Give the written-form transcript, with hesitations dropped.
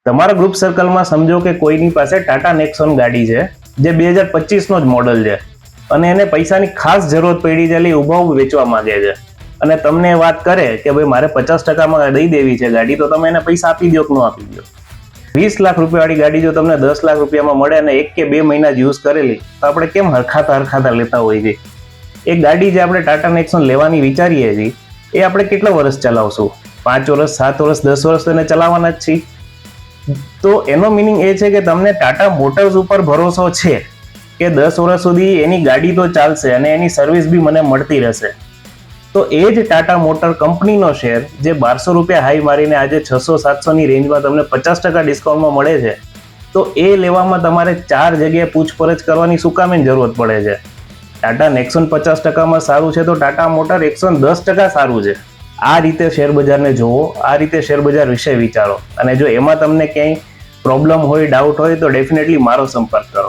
તમારા ગ્રુપ સર્કલમાં સમજો કે કોઈની પાસે ટાટા નેક્સોન ગાડી છે જે 2025નો જ મોડલ છે અને એને પૈસાની ખાસ જરૂરત પડી છે એટલે ઊભા વેચવા માંગે છે અને તમને વાત કરે કે ભાઈ મારે 50%માં દઈ દેવી છે ગાડી, તો તમે એને પૈસા આપી દો કે ન આપી દો? 20 લાખ રૂપિયાવાળી ગાડી જો તમને 10 લાખ રૂપિયામાં મળે અને 1 કે 2 મહિના જ યુઝ કરેલી, તો આપણે કેમ હરખાતા લેતા હોઈએ છીએ? એક ગાડી જે આપણે ટાટા નેક્સોન લેવાની વિચારીએ છીએ એ આપણે કેટલા વર્ષ ચલાવશું? 5 વર્ષ, 7 વર્ષ, 10 વર્ષ તો એને ચલાવવાના જ છીએ. તો એનો મિનિંગ એ છે કે તમને ટાટા મોટર્સ ઉપર ભરોસો છે કે 10 વર્ષ સુધી એની ગાડી તો ચાલશે અને એની સર્વિસ બી મને મળતી રહેશે. તો એ જ ટાટા મોટર કંપનીનો શેર જે 1200 રૂપિયા હાઈ મારીને આજે 600-700ની રેન્જમાં તમને 50% ડિસ્કાઉન્ટમાં મળે છે, તો એ લેવામાં તમારે 4 જગ્યાએ પૂછપરછ કરવાની શું કામ જરૂરત પડે છે? ટાટા નેક્સોન 50%માં સારું છે તો ટાટા મોટર 110% સારું છે. આ રીતે શેર બજારને જોવો, આ રીતે શેર બજાર વિશે વિચારો, અને જો એમાં તમને ક્યાંય પ્રોબ્લેમ હોય, ડાઉટ હોય તો ડેફિનેટલી મારો સંપર્ક કરો.